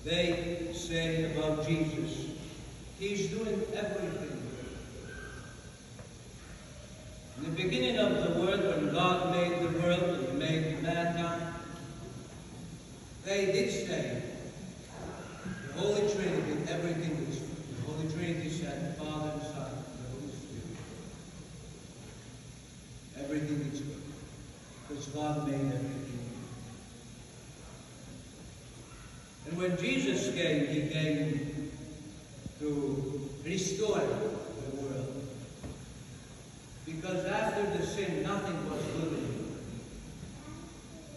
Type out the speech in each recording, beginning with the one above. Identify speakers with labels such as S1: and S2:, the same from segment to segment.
S1: They say about Jesus, He's doing everything. In the beginning of the world, when God made the world and made mankind, they did say, the Holy Trinity, everything is good. The Holy Trinity said, the Father, the Son, and the Holy Spirit. Everything is good. Because God made everything. And when Jesus came, He came to restore the world. Because after the sin, nothing was good anymore.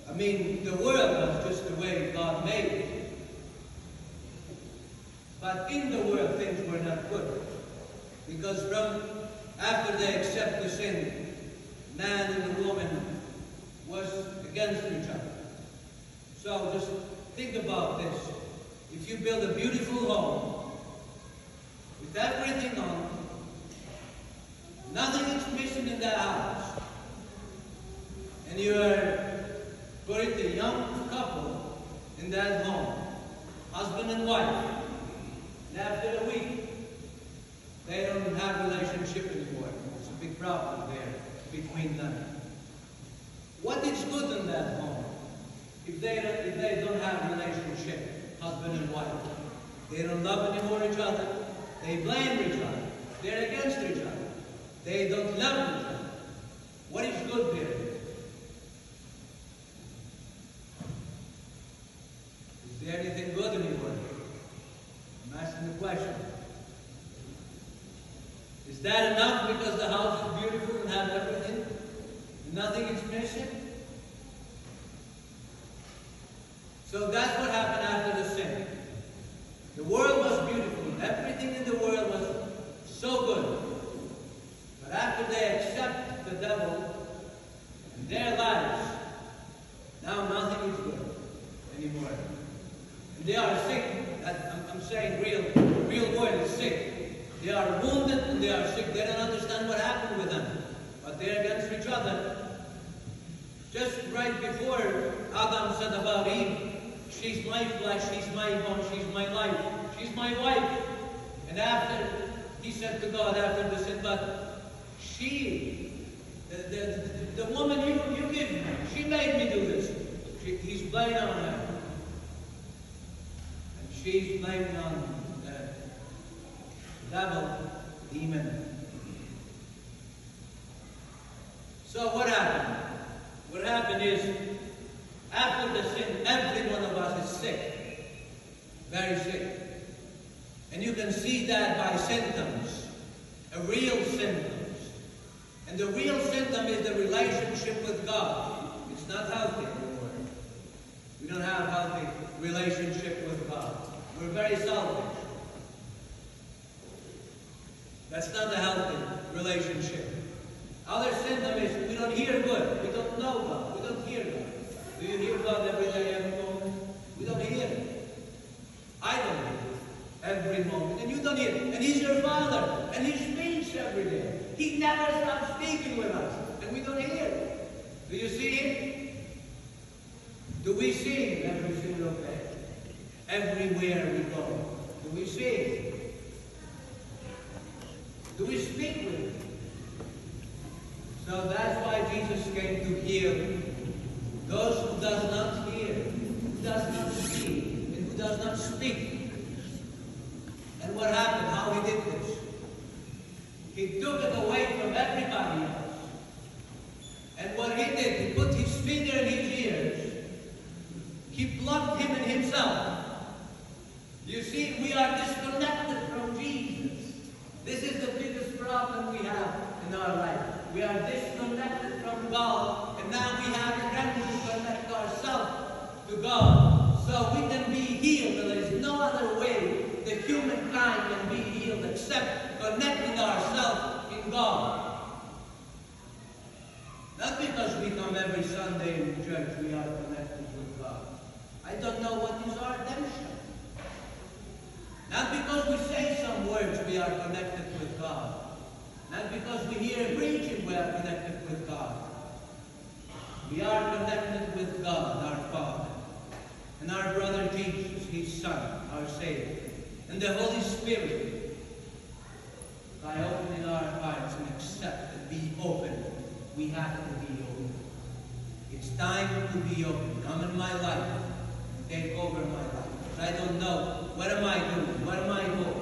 S1: I mean, the world was just the way God made it. But in the world, things were not good. Because after they accept the sin, man and the woman was against each other. So just think about this. If you build a beautiful home, with everything on, nothing is missing in that house, and you are putting a young couple in that home, husband and wife, and after a week, they don't have a relationship anymore. It's a big problem there between them. What is good in that home? If they don't have a relationship, husband and wife, they don't love anymore each other, they blame each other, they're against each other, they don't love each other. What is good there? Is there anything good anymore? I'm asking the question. Is that enough because the house is beautiful and has everything? Nothing is missing? So that's what happened after the sin. The world was beautiful. Everything in the world was so good. But after they accept the devil in their lives, now nothing is good anymore. And they are sick. I'm saying real word is sick. They are wounded and they are sick. They don't understand what happened with them. But they're against each other. Just right before Adam said about Eve, she's my flesh, she's my bone, she's my life, she's my wife. And after, he said to God after the sin, but she, the woman you give me, she made me do this. He's blaming on her. And she's blaming on the devil, demon. So what happened? What happened is, after the sin, every one of us is sick. Very sick. And you can see that by symptoms. A real symptoms. And the real symptom is the relationship with God. It's not healthy anymore. We don't have a healthy relationship with God. We're very selfish. That's not a healthy relationship. Other symptom is we don't hear good. We don't know God. We don't hear God. Do you hear God every day, every moment? We don't hear it. I don't hear it every moment. And you don't hear it. And He's your Father. And He speaks every day. He never stops speaking with us. And we don't hear it. Do you see Him? Do we see Him every single day? Everywhere we go. Do we see Him? Do we speak with Him? So that's why Jesus came to heal those who does not hear, who does not see, and who does not speak. And what happened? How He did this? He took it away from everybody else. And what He did, He put His finger in His ears. He plugged Him in Himself. You see, we are disconnected from Jesus. This is the biggest problem we have in our life. We are disconnected from God, and now we have again to connect ourselves to God, so we can be healed. There is no other way that humankind can be healed except connecting ourselves in God. Not because we come every Sunday in church, we are connected with God. I don't know what is our redemption. Not because we say some words, we are connected with God. Not because we hear preaching, we are connected with God. We are connected with God, our Father. And our brother Jesus, He His Son, our Savior, and the Holy Spirit, by opening our hearts and accept and be open, we have to be open. It's time to be open. Come in my life and take over my life. Because I don't know, what am I doing? What am I doing?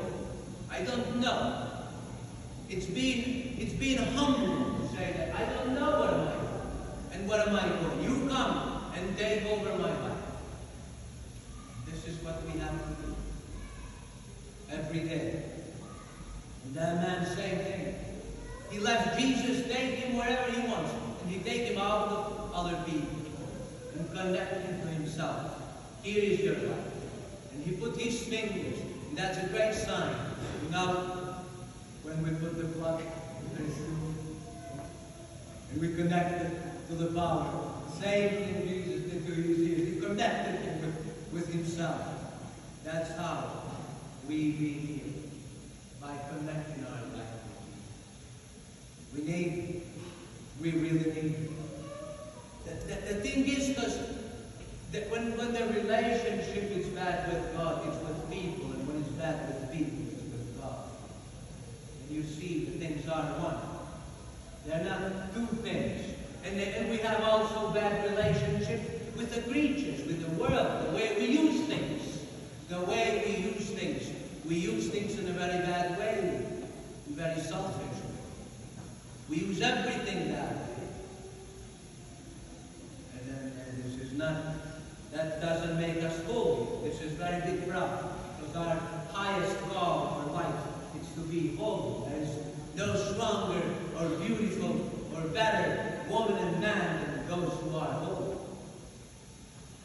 S1: I don't know. It's been humbling to say that I don't know what am I doing and what am I doing. You come and take over my life. This is what we have to do every day. And that man, same thing. He left Jesus, take him wherever he wants, and he take him out of other people and connect him to himself. Here is your life. And he put his fingers, and that's a great sign. Now, when we put the blood in the shoe, and we connect it to the power, same thing Jesus did to his ears. He connected him with himself. That's how we be healed, by connecting our life. We really need. The thing is, because when the relationship is bad with God, it's with people, and when it's bad with people, it's with God. And you see, the things are one. They're not two things. And we have also bad relationship with the creatures, with the world, the way we use things. The way we use things. We use things in a very bad way, a very selfish way. We use everything that way. And this is not, that doesn't make us holy. This is very big problem. Because our highest goal for life is to be holy. There is no stronger or beautiful or better woman and man than those who are holy.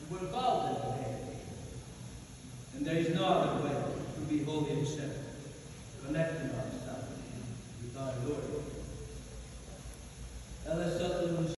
S1: And we're called that way. And there is no other way to be holy except connecting ourselves with our Lord. Let us